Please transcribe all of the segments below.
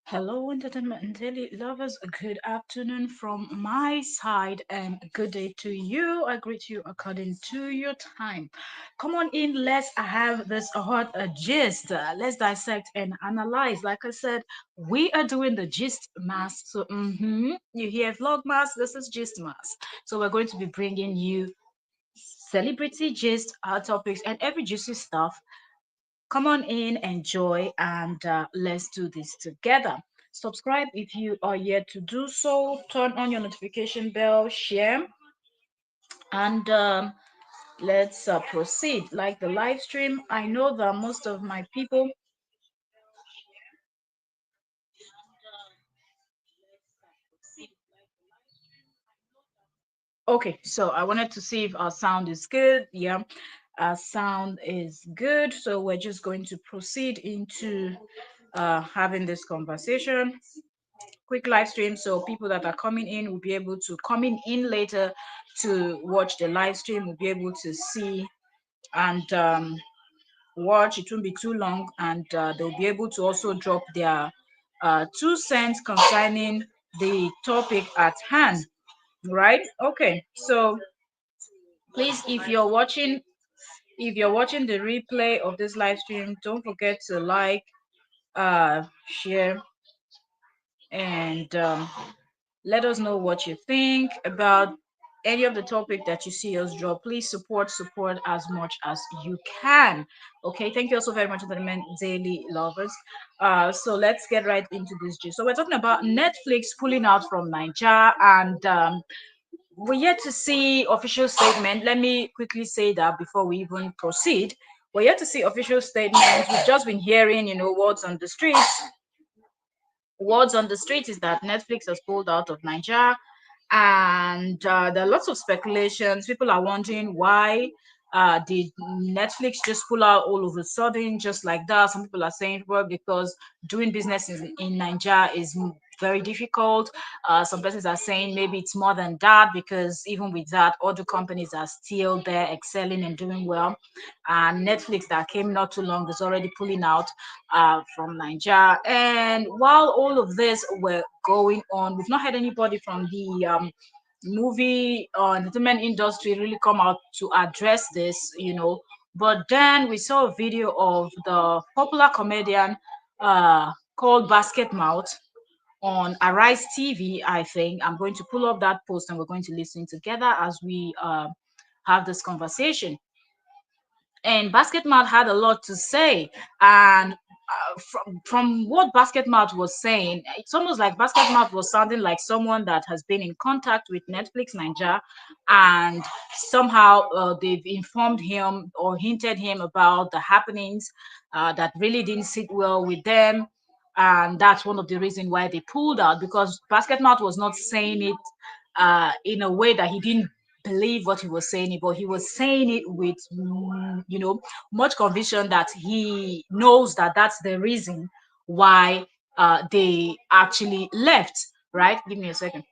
Hello, entertainment and daily lovers. Good afternoon from my side and good day to you. I greet you according to your time. Come on in, let's have this hot gist. Let's dissect and analyze. Like I said, we are doing the gist mass. So, you hear vlog mass, this is gist mass. So, we're going to be bringing you celebrity gist, our topics, and every juicy stuff. Come on in, enjoy, and let's do this together. Subscribe if you are yet to do so. Turn on your notification bell, share, and let's proceed. Like the live stream, I know that most of my people. Okay, so I wanted to see if our sound is good. Yeah, our sound is good. So we're just going to proceed into having this conversation. Quick live stream so people that are coming in will be able to coming in later to watch the live stream will be able to see and watch. It won't be too long, and they'll be able to also drop their 2 cents concerning the topic at hand, right? Okay, so please, if you're watching the replay of this live stream, don't forget to like, share, and let us know what you think about any of the topic that you see us draw. Please support as much as you can. Okay, thank you also very much to the men daily lovers. So let's get right into this gist. So we're talking about Netflix pulling out from NAIJA, and we're yet to see official statement. Let me quickly say that before we even proceed. We're yet to see official statements. We've just been hearing, words on the streets. Words on the street is that Netflix has pulled out of Nigeria, and there are lots of speculations. People are wondering why did Netflix just pull out all of a sudden, just like that. Some people are saying, well, because doing business in Nigeria is very difficult. Some persons are saying maybe it's more than that because even with that, other companies are still there excelling and doing well. And Netflix that came not too long is already pulling out from Nigeria. And while all of this were going on, we've not had anybody from the movie or entertainment industry really come out to address this. But then we saw a video of the popular comedian called Basket Mouth on Arise TV, I think. I'm going to pull up that post and we're going to listen together as we have this conversation. And Basketmouth had a lot to say. And from what Basketmouth was saying, it's almost like Basketmouth was sounding like someone that has been in contact with Netflix Nigeria, and somehow they've informed him or hinted him about the happenings that really didn't sit well with them. And that's one of the reasons why they pulled out, because Basketmouth was not saying it in a way that he didn't believe what he was saying, but he was saying it with much conviction that he knows that that's the reason why they actually left. Right, give me a second.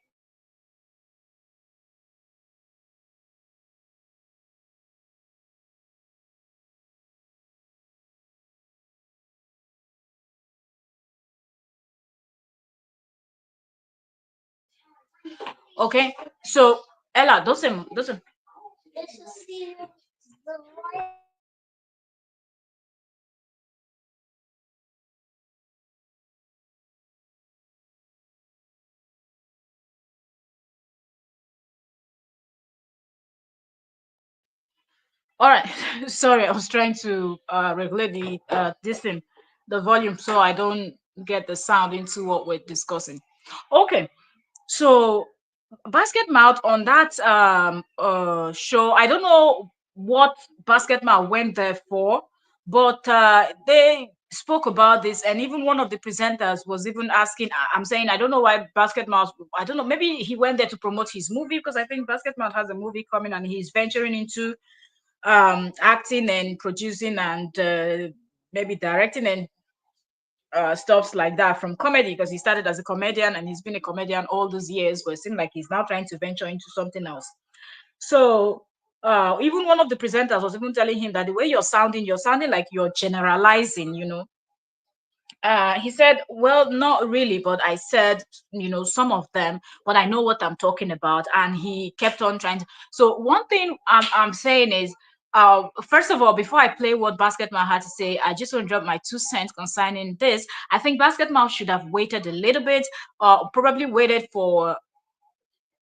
Okay, so Ella, doesn't. All right. Sorry, I was trying to regulate the volume, so I don't get the sound into what we're discussing. Okay, so Basket Mouth on that show, I don't know what Basket Mouth went there for, but they spoke about this, and even one of the presenters was even asking. I'm saying I don't know why Basket Mouth. I don't know. Maybe he went there to promote his movie, because I think Basket Mouth has a movie coming and he's venturing into acting and producing and maybe directing and stuffs like that from comedy, because he started as a comedian and he's been a comedian all those years, but it seems like he's now trying to venture into something else. So even one of the presenters was even telling him that the way you're sounding like you're generalizing, He said, well, not really, but I said, some of them, but I know what I'm talking about. And he kept on trying to. So, one thing I'm saying is, first of all, before I play what Basketman had to say, I just want to drop my 2 cents concerning this. I think Basketman should have waited a little bit, probably waited for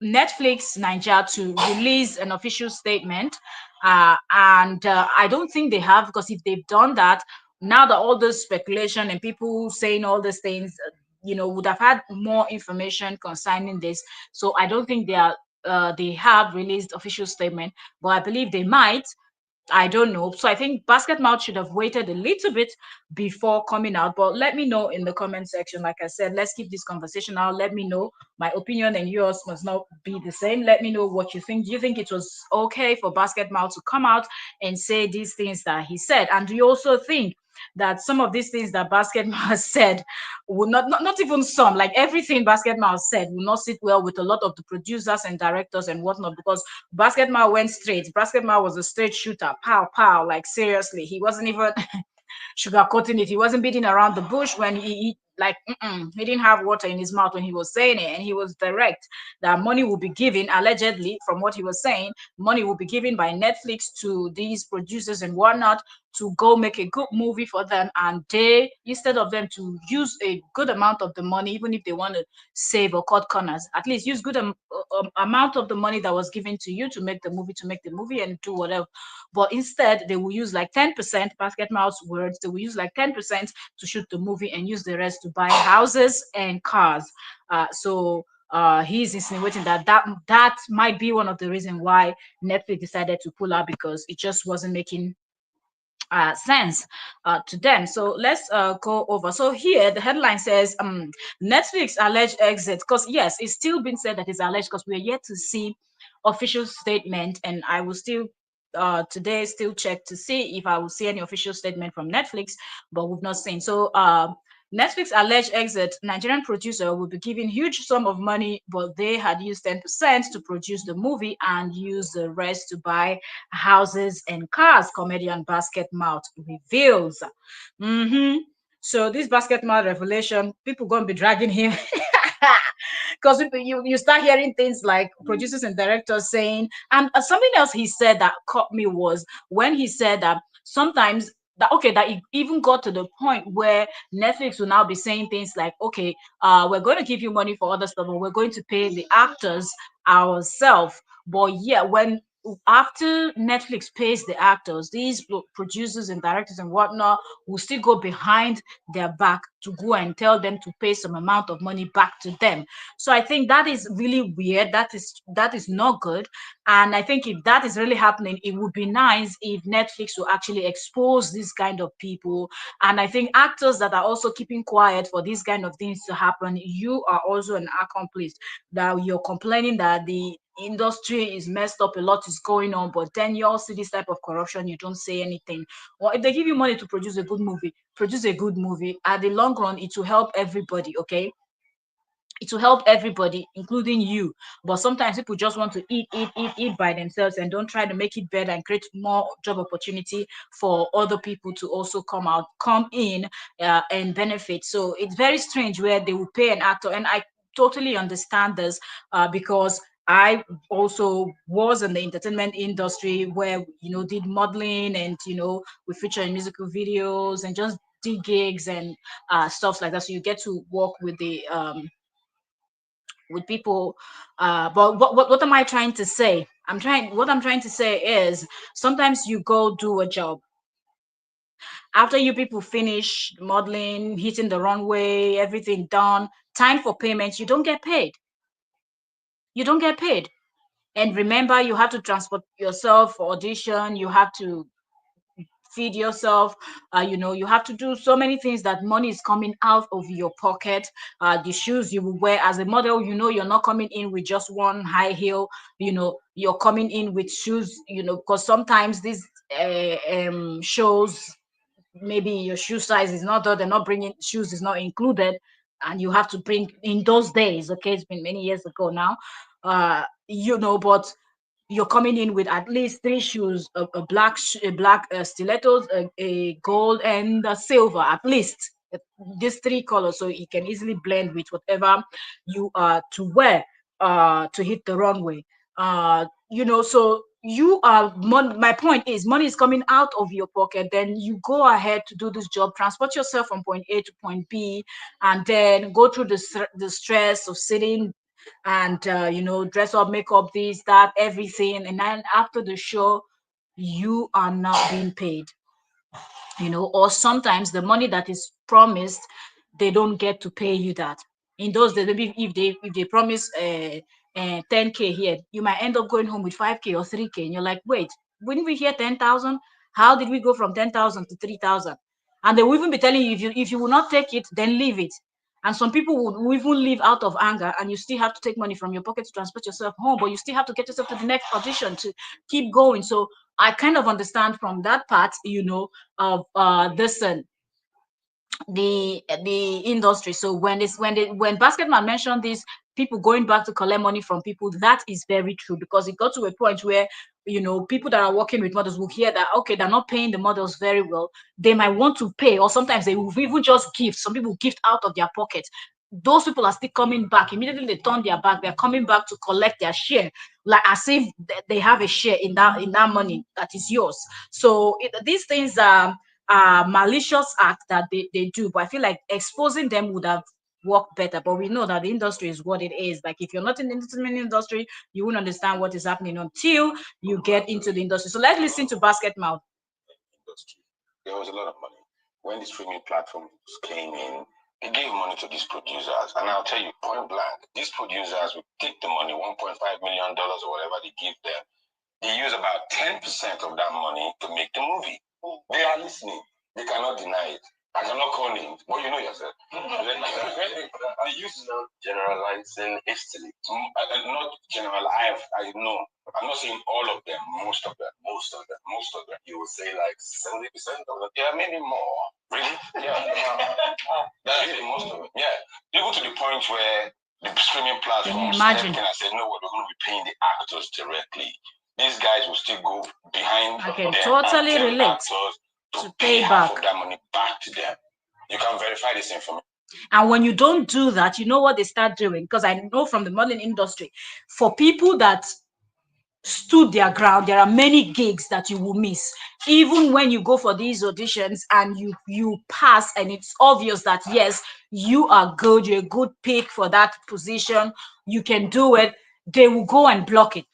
Netflix NAIJA to release an official statement, and I don't think they have, because if they've done that, now that all this speculation and people saying all these things, would have had more information concerning this. So I don't think they have released official statement, but I believe they might. I don't know. So I think Basket Mouth should have waited a little bit before coming out. But let me know in the comment section. Like I said, let's keep this conversation out. Let me know. My opinion and yours must not be the same. Let me know what you think. Do you think it was okay for Basket Mouth to come out and say these things that he said? And do you also think that some of these things that Basket Mouth said will not even some, like everything Basket Mouth said will not sit well with a lot of the producers and directors and whatnot, because Basketball went straight. Basketball was a straight shooter. Pow, pow. Like, seriously. He wasn't even sugarcoating it. He wasn't beating around the bush when he like, he didn't have water in his mouth when he was saying it. And he was direct that money will be given, allegedly, from what he was saying, money will be given by Netflix to these producers and whatnot to go make a good movie for them. And they, instead of them to use a good amount of the money, even if they want to save or cut corners, at least use good amount of the money that was given to you to make the movie and do whatever. But instead, they will use like 10%, Basket Mouse words, they will use like 10% to shoot the movie and use the rest to buy houses and cars. He's insinuating that might be one of the reasons why Netflix decided to pull out, because it just wasn't making sense to them. So let's go over. So here the headline says, Netflix alleged exit, because yes, it's still been said that it's alleged, because we are yet to see official statement, and I will still today still check to see if I will see any official statement from Netflix, but we've not seen. So Netflix alleged exit, Nigerian producer will be given huge sum of money, but they had used 10% to produce the movie and use the rest to buy houses and cars, comedian Basket Mouth reveals. Mm-hmm. So this Basket Mouth revelation, people gonna be dragging him because you start hearing things like producers and directors saying, and something else he said that caught me was when he said that sometimes that okay, that it even got to the point where Netflix will now be saying things like, okay, we're going to give you money for other stuff, but we're going to pay the actors ourselves. But yeah, when after Netflix pays the actors, these producers and directors and whatnot will still go behind their back to go and tell them to pay some amount of money back to them. So I think that is really weird. That is not good. And I think if that is really happening, it would be nice if Netflix will actually expose these kind of people. And I think actors that are also keeping quiet for these kind of things to happen, you are also an accomplice. That you're complaining that the industry is messed up, a lot is going on, but then you all see this type of corruption, you don't say anything. Or if they give you money to produce a good movie, produce a good movie. At the long run, it will help everybody, okay? It will help everybody, including you. But sometimes people just want to eat by themselves and don't try to make it better and create more job opportunity for other people to also come in and benefit. So it's very strange where they will pay an actor, and I totally understand this because I also was in the entertainment industry where did modeling, and we feature in musical videos and just did gigs and stuff like that. So you get to work with people. But what am I trying to say? What I'm trying to say is sometimes you go do a job. After you people finish modeling, hitting the runway, everything done, time for payment, you don't get paid. You don't get paid. And remember, you have to transport yourself for audition, you have to feed yourself, you have to do so many things that money is coming out of your pocket. The shoes you will wear as a model, you're not coming in with just one high heel, you're coming in with shoes, because sometimes these shows, maybe your shoe size is not there, they're not bringing shoes, is not included, and you have to bring in those days. Okay, it's been many years ago now. But you're coming in with at least three shoes, a black stilettos, a gold and a silver at least. these three colors, so it can easily blend with whatever you are to wear to hit the runway. So you are my point is money is coming out of your pocket, then you go ahead to do this job, transport yourself from point A to point B, and then go through the stress of sitting and dress up, make up, this, that, everything, and then after the show you are not being paid. Or sometimes the money that is promised, they don't get to pay you that. In those days, maybe if they promise 10K here, you might end up going home with 5K or 3K, and you're like, wait, wouldn't we hear 10,000? How did we go from 10,000 to 3,000? And they will even be telling you, if you will not take it, then leave it. And some people would even leave out of anger, and you still have to take money from your pocket to transport yourself home, but you still have to get yourself to the next audition to keep going. So I kind of understand from that part, of this the industry. So when Basketman mentioned this, people going back to collect money from people, that is very true, because it got to a point where people that are working with models will hear that, okay, they're not paying the models very well, they might want to pay, or sometimes they will even just gift. Some people gift out of their pocket. Those people are still coming back. Immediately they turn their back, they're coming back to collect their share, like as if they have a share in that money that is yours. So these things are malicious act that they do, but I feel like exposing them would have worked better. But we know that the industry is what it is. Like, if you're not in the entertainment industry, you won't understand what is happening until you get into the industry. So let's listen to Basket Mouth. Industry. There was a lot of money. When the streaming platforms came in, they gave money to these producers. And I'll tell you point blank, these producers will take the money, $1.5 million or whatever they give them. They use about 10% of that money to make the movie. They are listening. They cannot deny it. I cannot call names, but you know yourself. They use generalizing hastily. Not general. I know. I'm not saying all of them. Most of them. You will say like 70% of them. Yeah, maybe more. Really? Yeah. That's really most of it. Yeah. Even to the point where the streaming platforms stepped in and said, no, we're going to be paying the actors directly. These guys will still go behind them totally and tell relate actors to pay half back of that money back to them. You can verify this information. And when you don't do that, you know what they start doing? Because I know from the modeling industry, for people that stood their ground, there are many gigs that you will miss. Even when you go for these auditions and you pass, and it's obvious that yes, you are good, you're a good pick for that position, you can do it, they will go and block it.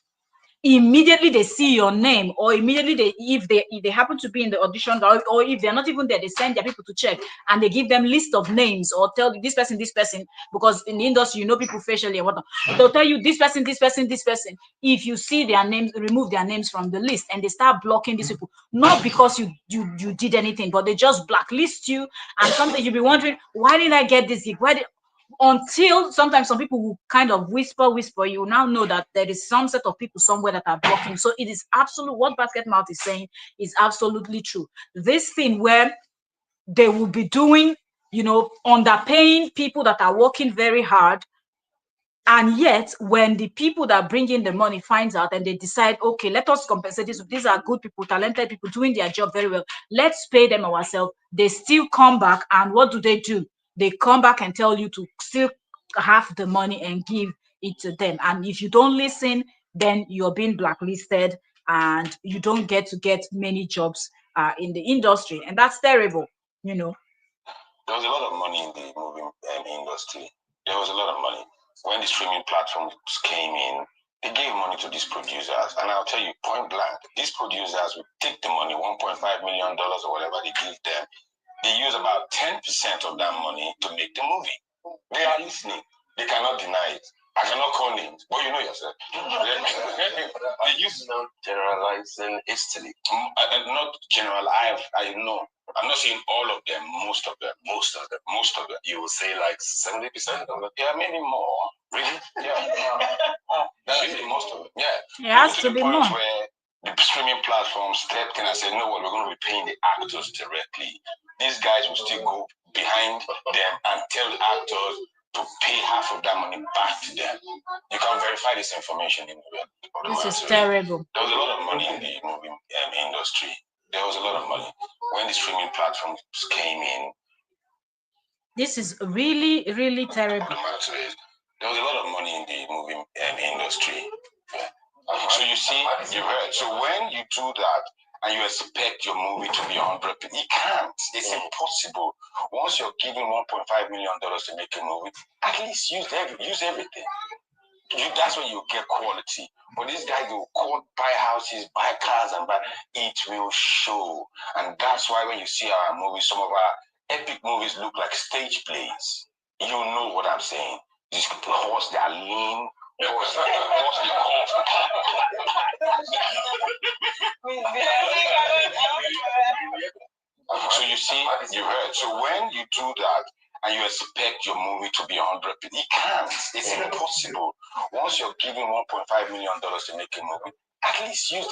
Immediately they see your name, or immediately if they happen to be in the audition, or if they're not even there, they send their people to check, and they give them list of names, or tell this person, because in the industry, people facially and whatnot. They'll tell you this person, this person, this person. If you see their names, remove their names from the list, and they start blocking these people, not because you did anything, but they just blacklist you. And something you'll be wondering, why did I get this gig? Until sometimes some people will kind of whisper, you now know that there is some set of people somewhere that are blocking. So it is absolute, what Basket Mouth is saying is absolutely true. This thing where they will be doing, underpaying people that are working very hard, and yet, when the people that bring in the money finds out, and they decide, okay, let us compensate this. These are good people, talented people doing their job very well. Let's pay them ourselves. They still come back, and what do? They come back and tell you to still have the money and give it to them. And if you don't listen, then you're being blacklisted, and you don't get many jobs in the industry, and that's terrible. There was a lot of money in the movie industry. There was a lot of money. When the streaming platforms came in, they gave money to these producers. And I'll tell you point blank, these producers will take the money, $1.5 million or whatever they give them. They use about 10% of that money to make the movie. They are listening. They cannot deny it. I cannot call names, but you know yourself. They use generalizing hastily. Not general. I know. I'm not saying all of them. Most of them. You will say like 70% of them. Yeah, maybe more. Really? Yeah. That's really most of it. Yeah. It has to be more. Where the streaming platforms stepped in and said, no, we're going to be paying the actors directly. These guys will still go behind them and tell the actors to pay half of that money back to them. You can verify this information in the This is terrible. There was a lot of money in the movie industry. There was a lot of money. When the streaming platforms came in, This is really, really terrible. There was a lot of money in the movie industry. Yeah. So you see, you heard. So when you do that and you expect your movie to be 100, you can't. It's impossible. Once you're given $1.5 million to make a movie, at least use everything. That's when you get quality. But these guys will buy houses, buy cars, and buy. It will show, and that's why when you see our movies, some of our epic movies look like stage plays. You know what I'm saying? These horse, they are lean. Horse, so you see, you heard. So when you do that and you expect your movie to be 100, you can't. It's impossible. Once you're given $1.5 million to make a movie, at least use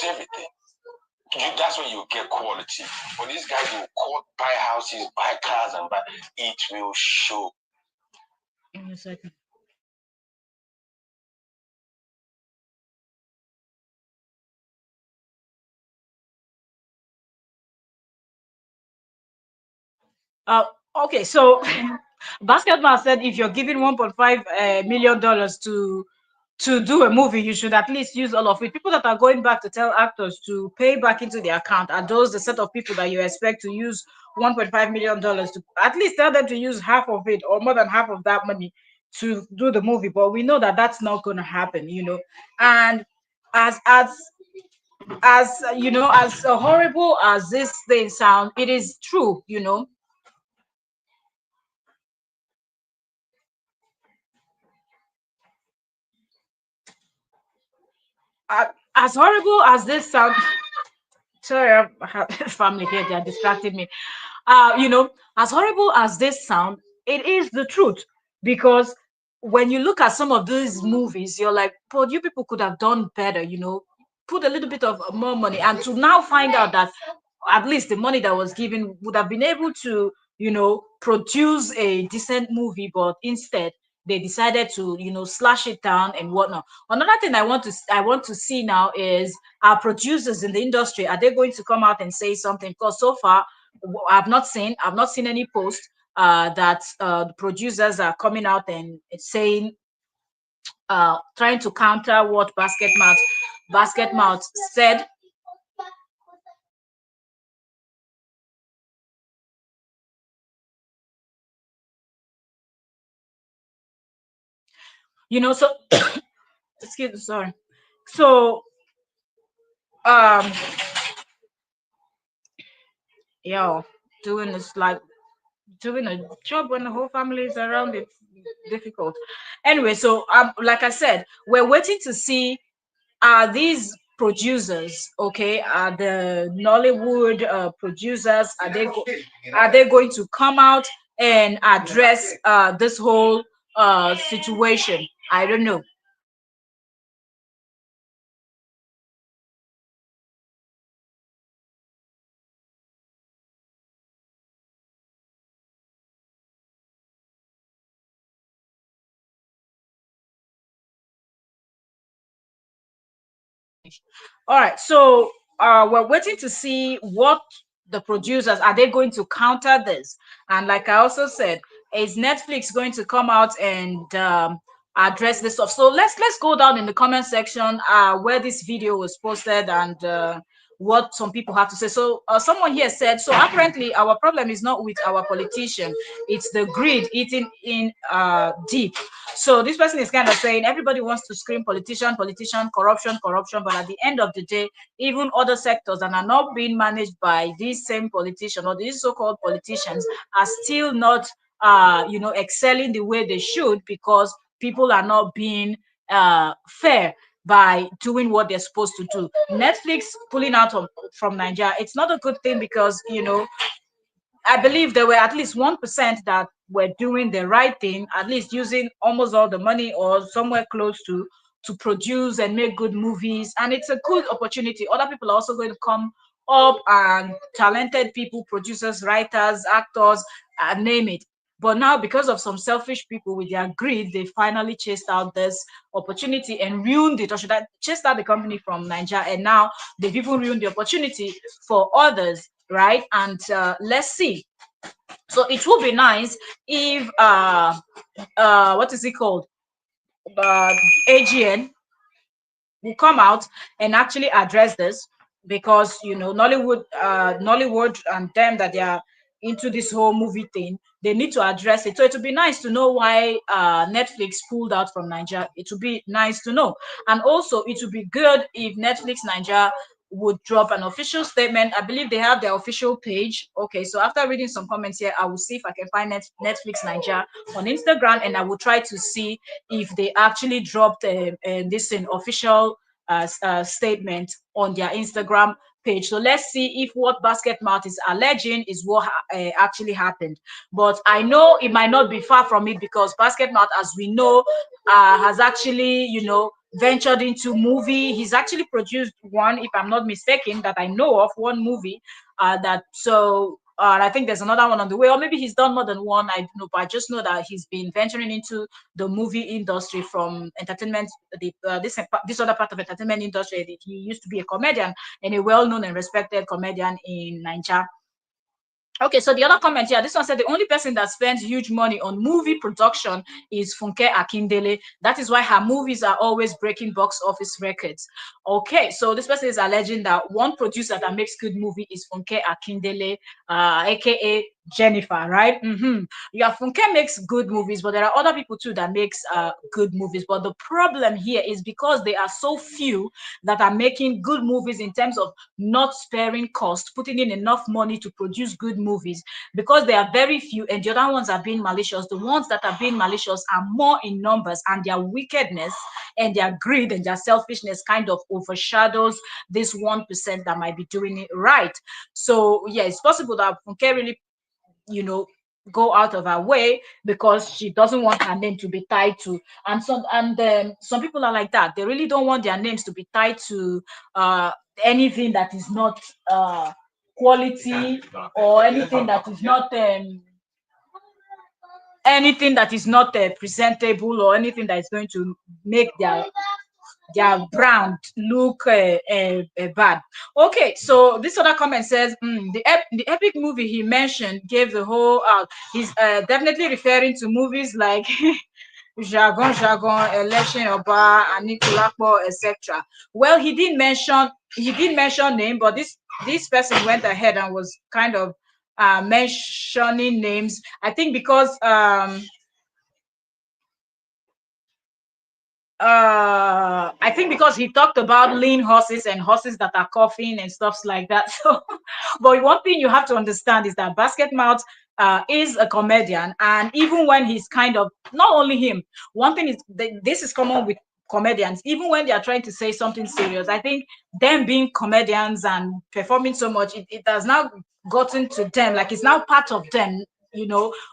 everything. That's when you get quality. But these guys will buy houses, buy cars, and buy. It will show. In a second. Uh, okay, so Basketball said if you're giving $1.5 million to do a movie, you should at least use all of it. People that are going back to tell actors to pay back into the account are those the set of people that you expect to use $1.5 million to at least tell them to use half of it or more than half of that money to do the movie. But we know that that's not going to happen, you know. And as as as horrible as this thing sounds, it is true, you know. As horrible as this sounds, sorry, I have family here, they are distracting me. You know, as horrible as this sound, it is the truth, because when you look at some of these movies, you're like, but you people could have done better, you know, put a little bit of more money, and to now find out that at least the money that was given would have been able to, you know, produce a decent movie, but instead they decided to, you know, slash it down and whatnot. Another thing I want to see now is our producers in the industry, are they going to come out and say something? Because so far I've not seen any post that the producers are coming out and saying, trying to counter what Basket Mouth said. You know, so excuse me, sorry. So um yeah, doing this like doing a job when the whole family is around, it's difficult. Anyway, so like I said, we're waiting to see, are these producers, okay, are the Nollywood producers, are they going to come out and address this whole situation? I don't know. All right, so we're waiting to see what the producers, are they going to counter this? And like I also said, is Netflix going to come out and address this stuff? So let's go down in the comment section where this video was posted, and what some people have to say. So someone here said, so apparently our problem is not with our politician, it's the greed eating in deep. So this person is kind of saying everybody wants to scream politician, politician, corruption, corruption, but at the end of the day, even other sectors that are not being managed by these same politicians or these so-called politicians are still not, excelling the way they should, because people are not being fair by doing what they're supposed to do. Netflix pulling out from Nigeria, it's not a good thing, because I believe there were at least 1% that were doing the right thing, at least using almost all the money or somewhere close to produce and make good movies. And it's a good opportunity. Other people are also going to come up, and talented people, producers, writers, actors, name it. But now, because of some selfish people with their greed, they finally chased out this opportunity and ruined it, or should I chased out the company from Nigeria, and now they've even ruined the opportunity for others, right? And let's see. So it would be nice if what is it called, uh AGN will come out and actually address this, because Nollywood and them that they are into this whole movie thing, they need to address it. So it would be nice to know why Netflix pulled out from Nigeria. It would be nice to know. And also it would be good if Netflix Nigeria would drop an official statement. I believe they have their official page. Okay, so after reading some comments here, I will see if I can find Netflix Nigeria on Instagram, and I will try to see if they actually dropped this in official statement on their Instagram page. So let's see if what Basket Mouth is alleging is what actually happened. But I know it might not be far from it, because Basket Mouth, as we know, has actually, ventured into movie. He's actually produced one, if I'm not mistaken, that I know of, one movie. I think there's another one on the way, or maybe he's done more than one. I don't know, but I just know that he's been venturing into the movie industry from entertainment. This other part of entertainment industry. He used to be a comedian, and a well-known and respected comedian in Nigeria. Okay, so the other comment here, this one said the only person that spends huge money on movie production is Funke Akindele. That is why her movies are always breaking box office records. Okay, so this person is alleging that one producer that makes good movie is Funke Akindele, aka Jennifer, right? Yeah, Funke makes good movies, but there are other people too that makes good movies. But the problem here is because there are so few that are making good movies in terms of not sparing cost, putting in enough money to produce good movies, because there are very few, and the other ones are being malicious. The ones that are being malicious are more in numbers, and their wickedness and their greed and their selfishness kind of overshadows this 1% that might be doing it right. So yeah, it's possible that Funke really, you know, go out of her way because she doesn't want her name to be tied to, some people are like that. They really don't want their names to be tied to uh anything that is not quality, or anything that is not presentable, or anything that is going to make their brand look bad. Okay, so this other comment says the epic movie he mentioned gave the whole out. He's definitely referring to movies like Jargon, Election Oba, Anikulapo, etc. Well, he did mention name, but this person went ahead and was kind of mentioning names. I think because he talked about lean horses and horses that are coughing and stuffs like that. So, but one thing you have to understand is that Basket Mouth is a comedian, and even when he's kind of, not only him, one thing is this is common with comedians. Even when they are trying to say something serious, I think them being comedians and performing so much, it has now gotten to them, like it's now part of them,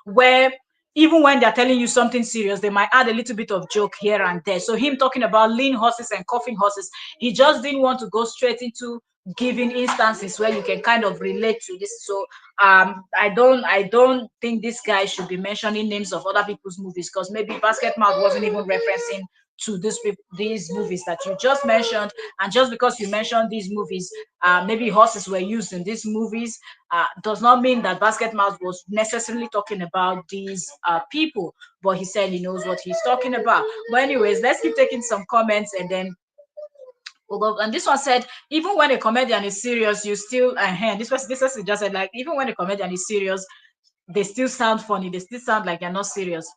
where even when they're telling you something serious, they might add a little bit of joke here and there. So him talking about lean horses and coughing horses, he just didn't want to go straight into giving instances where you can kind of relate to this. So I don't think this guy should be mentioning names of other people's movies, because maybe Basket Mouth wasn't even referencing to these movies that you just mentioned. And just because you mentioned these movies, maybe horses were used in these movies, does not mean that Basket Mouth was necessarily talking about these people. But he said he knows what he's talking about. But anyways, let's keep taking some comments, and then we'll go. And this one said, even when a comedian is serious, you still this person just said, like, even when a comedian is serious, they still sound funny. They still sound like they're not serious.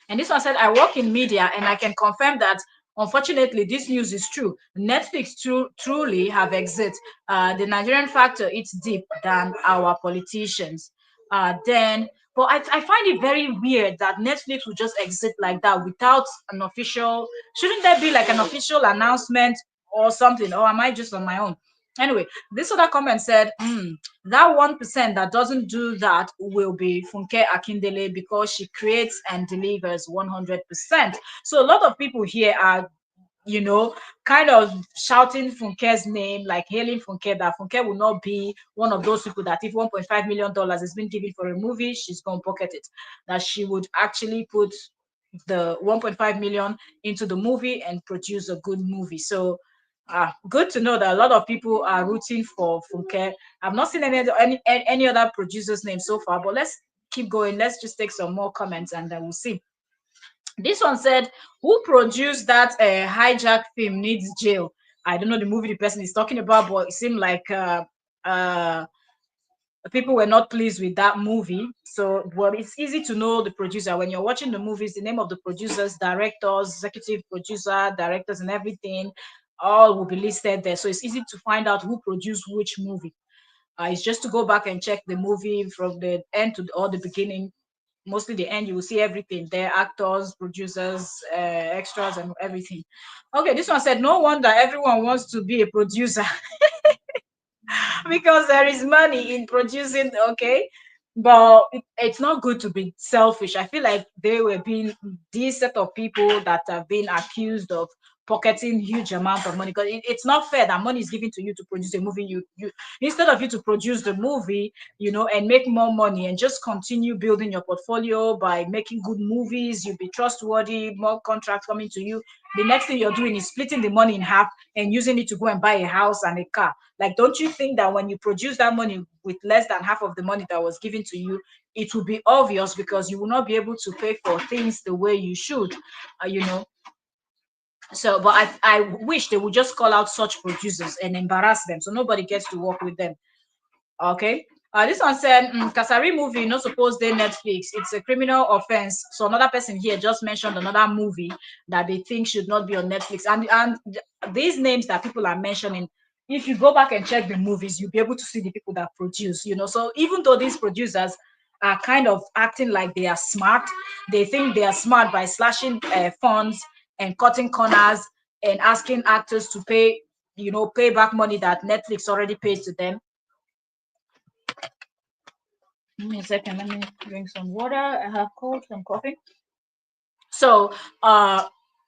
And this one said, I work in media and I can confirm that unfortunately this news is true. Netflix truly have exit. The Nigerian factor is deep than our politicians. But I find it very weird that Netflix would just exit like that without an official. Shouldn't there be like an official announcement or something? Or am I just on my own? Anyway, this other comment said, that 1% that doesn't do that will be Funke Akindele, because she creates and delivers 100%. So a lot of people here are, you know, kind of shouting Funke's name, like hailing Funke, that Funke will not be one of those people that if $1.5 million is being given for a movie, she's going to pocket it. That she would actually put the 1.5 million into the movie and produce a good movie. So Good to know that a lot of people are rooting for Funke. I've not seen any other producer's name so far, but let's keep going. Let's just take some more comments and then we'll see. This one said, "Who produced that hijack film needs jail." I don't know the movie the person is talking about, but it seemed like uh, people were not pleased with that movie. So, well, it's easy to know the producer when you're watching the movies. The name of the producers, directors, executive producer, directors, and everything, all will be listed there. So it's easy to find out who produced which movie. It's just to go back and check the movie from the end to or the beginning. Mostly the end, you will see everything there: actors, producers, extras, and everything. Okay, this one said, "No wonder everyone wants to be a producer." Because there is money in producing, okay, but it's not good to be selfish. I feel like they were being these set of people that have been accused of pocketing huge amount of money, because it's not fair that money is given to you to produce a movie. You instead of you to produce the movie, and make more money and just continue building your portfolio by making good movies, you'll be trustworthy, more contracts coming to you. The next thing you're doing is splitting the money in half and using it to go and buy a house and a car. Like, don't you think that when you produce that money with less than half of the money that was given to you, it will be obvious, because you will not be able to pay for things the way you should, you know? So, but I wish they would just call out such producers and embarrass them so nobody gets to work with them. Okay. This one said, Kasari movie not supposed to Netflix. It's a criminal offense. So another person here just mentioned another movie that they think should not be on Netflix. And these names that people are mentioning, if you go back and check the movies, you'll be able to see the people that produce. So even though these producers are kind of acting like they are smart, they think they are smart by slashing funds and cutting corners and asking actors to pay back money that Netflix already paid to them. Give me a second. Let me drink some water. I have cold, some coffee. So,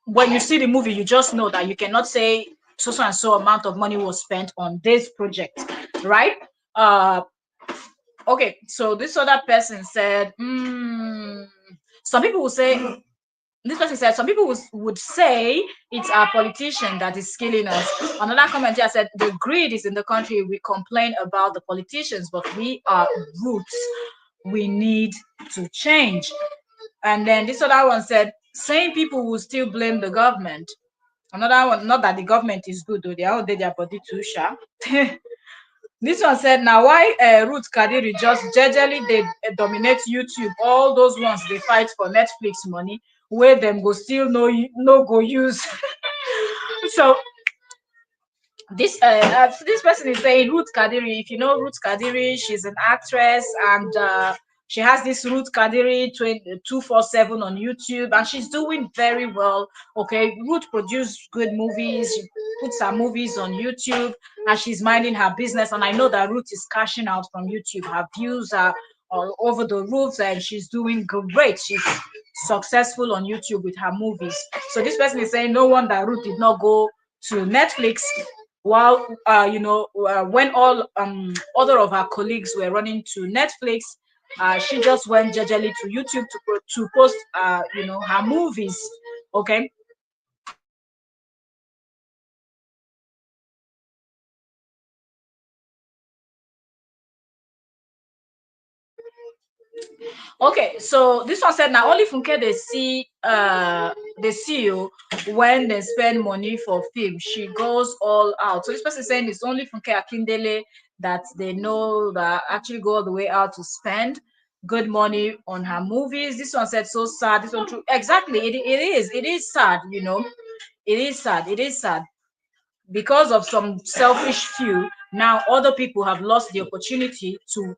when you see the movie, you just know that you cannot say so and so amount of money was spent on this project, right? Uh, okay. So this other person said, some people will say. This person said some people would say it's our politician that is killing us. Another comment here said the greed is in the country. We complain about the politicians, but we are roots. We need to change. And then this other one said, same people will still blame the government. Another one, not that the government is good, though, they all did their body too sharp. This one said, now why Ruth Kadiri just jejely they dominate YouTube? All those ones they fight for Netflix money, where them go still no go use. So this person is saying Ruth Kadiri. If you know Ruth Kadiri, she's an actress, and she has this Ruth Kadiri 247 on YouTube, and she's doing very well. Okay, Ruth produced good movies. She puts her movies on YouTube, and she's minding her business. And I know that Ruth is cashing out from YouTube. Her views are all over the roofs, and she's doing great. She's successful on YouTube with her movies. So this person is saying no wonder Ruth did not go to Netflix, while when all other of her colleagues were running to Netflix. She just went jejely to YouTube to post her movies. Okay. Okay, so this one said now only Funke they see you when they spend money for film. She goes all out. So this person is saying it's only Funke Akindele that they know that actually go all the way out to spend good money on her movies. This one said so sad. This one true. Exactly. It is. It is sad, It is sad. It is sad because of some selfish few. Now other people have lost the opportunity to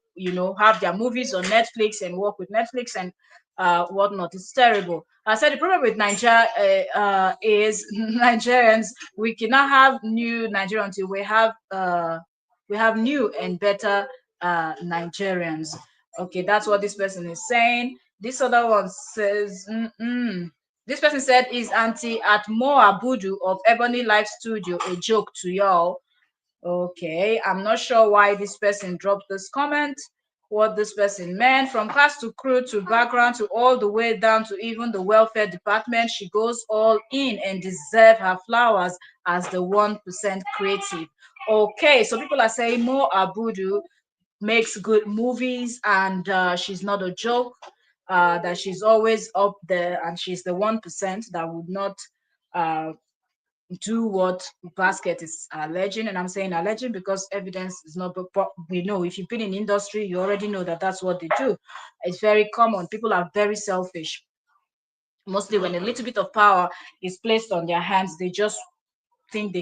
have their movies on Netflix and work with Netflix and whatnot. It's terrible. I said the problem with Nigeria is Nigerians. We cannot have new Nigerians until we have new and better Nigerians. Okay, that's what this person is saying. This other one says, this person said, is Auntie at Mo Abudu of Ebony Life Studio a joke to y'all? Okay, I'm not sure why this person dropped this comment. what this person meant. From cast to crew to background to all the way down to even the welfare department, she goes all in and deserve her flowers as the 1% creative. Okay, so people are saying Mo Abudu makes good movies, and she's not a joke. That she's always up there, and she's the 1% that would not uh, do what Basket is alleging. And I'm saying alleging because evidence is not, but we know if you've been in industry, you already know that that's what they do. It's very common. People are very selfish. Mostly when a little bit of power is placed on their hands, they just think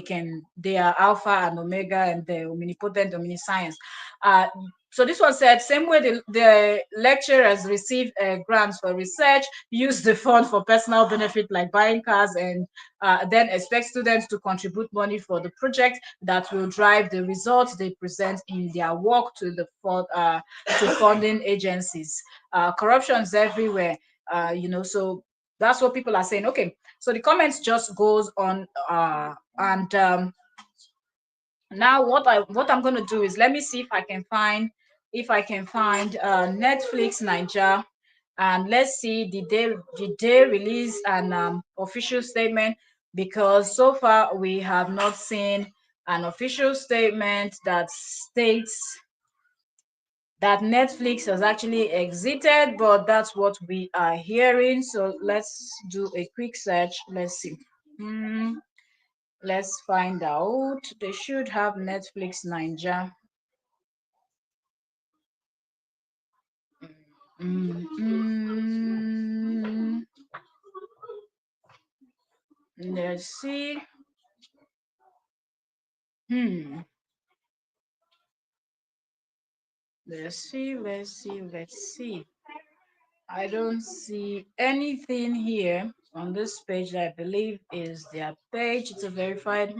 they are alpha and omega and the omnipotent omniscience. uh so this one said, same way the lecturers receive grants for research, use the fund for personal benefit like buying cars, and then expect students to contribute money for the project that will drive the results they present in their work to the to funding agencies. Corruption is everywhere, so that's what people are saying. Okay, so the comments just goes on, and now what I'm going to do is, let me see if I can find Netflix Nigeria, and let's see, did they release an official statement, because so far we have not seen an official statement that states that Netflix has actually exited, but that's what we are hearing. So let's do a quick search. Let's see. Let's find out. They should have Netflix Ninja. Mm, let's see. Hmm. Let's see. I don't see anything here on this page that I believe is their page. It's a verified.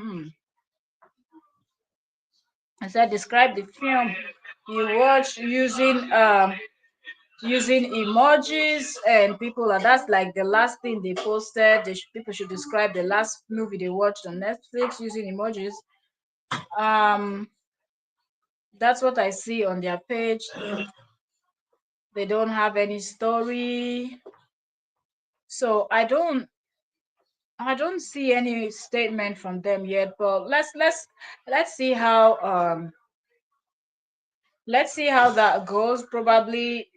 I said describe the film you watch using emojis, and people are, that's like the last thing they posted. People should describe the last movie they watched on Netflix using emojis. um that's what I see on their page. They don't have any story, so I don't see any statement from them yet. But let's see how that goes. Probably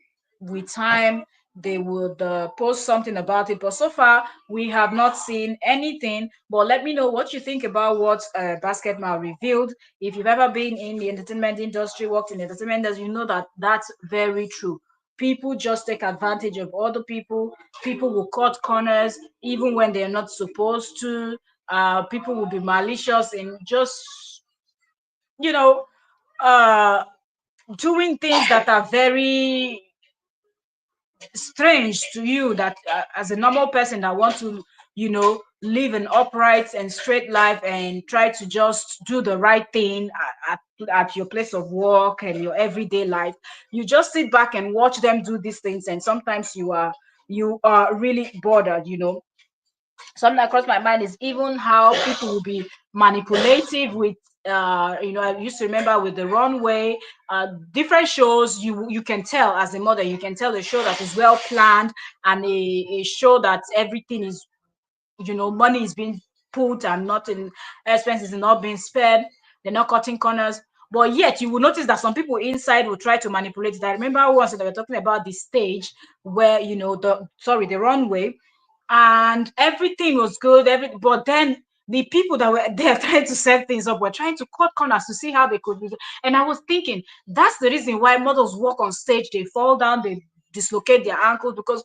with time they would post something about it, but so far we have not seen anything. But let me know what you think about what Basketball revealed. If you've ever been in the entertainment industry, worked in the entertainment industry, you know that that's very true. People just take advantage of other people. People will cut corners even when they're not supposed to. People will be malicious in just, you know uh doing things that are very strange to you, that as a normal person that wants to live an upright and straight life and try to just do the right thing at your place of work and your everyday life, you just sit back and watch them do these things, and sometimes you are really bothered. Something that crossed my mind is even how people will be manipulative with I used to remember with the runway, different shows. You can tell, as a mother, you can tell a show that is well planned, and a show that everything is, money is being put and not in expenses, and not being spared. They're not cutting corners. But yet you will notice that some people inside will try to manipulate it. I remember once that they were talking about the stage where, the runway, and everything was good. But then the people that were there trying to set things up were trying to cut corners to see how they could. And I was thinking, that's the reason why models walk on stage, they fall down, they dislocate their ankles, because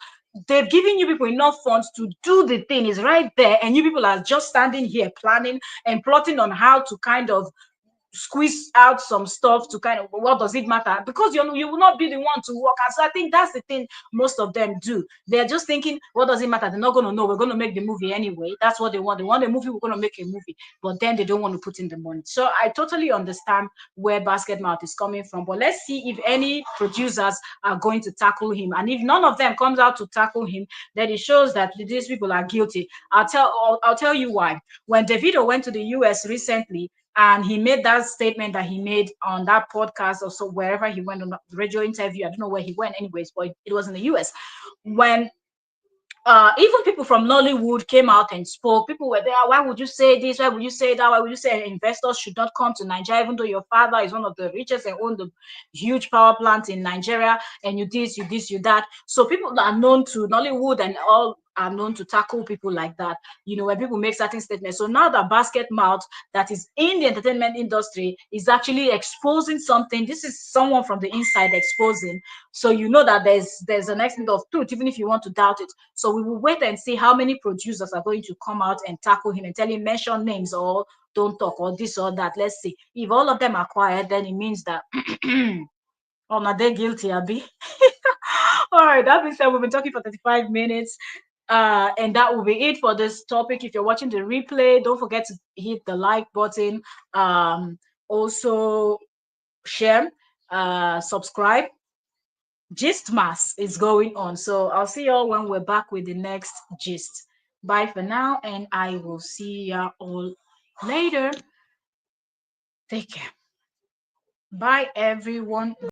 they've given you people enough funds to do the thing. Is right there, and you people are just standing here planning and plotting on how to kind of squeeze out some stuff to kind of, what does it matter, because you will not be the one to work. And so I think that's the thing most of them do. They're just thinking, what does it matter, they're not going to know, we're going to make the movie anyway. That's what they want a movie, we're going to make a movie. But then they don't want to put in the money. So I totally understand where Basket Mouth is coming from, but let's see if any producers are going to tackle him. And if none of them comes out to tackle him, then it shows that these people are guilty. I'll tell you why. When Davido went to the US recently, And he made that statement that he made on that podcast or so wherever he went on the radio interview. I don't know where he went, anyways, but it was in the US. When even people from Nollywood came out and spoke. People were there. Why would you say this? Why would you say that? Why would you say investors should not come to Nigeria, even though your father is one of the richest and owned the huge power plant in Nigeria, and you that. So people that are known to Nollywood and all are known to tackle people like that. When people make certain statements. So now that Basket Mouth, that is in the entertainment industry, is actually exposing something. This is someone from the inside exposing. So you know that there's an extent of truth, even if you want to doubt it. So we will wait and see how many producers are going to come out and tackle him and tell him mention names or don't talk or this or that. Let's see. If all of them are quiet, then it means that oh, now they're guilty, Abby. All right, that being said, we've been talking for 35 minutes. And that will be it for this topic. If you're watching the replay, don't forget to hit the like button. Also share, subscribe. Gist mass is going on. So I'll see y'all when we're back with the next gist. Bye for now, and I will see ya all later. Take care. Bye, everyone.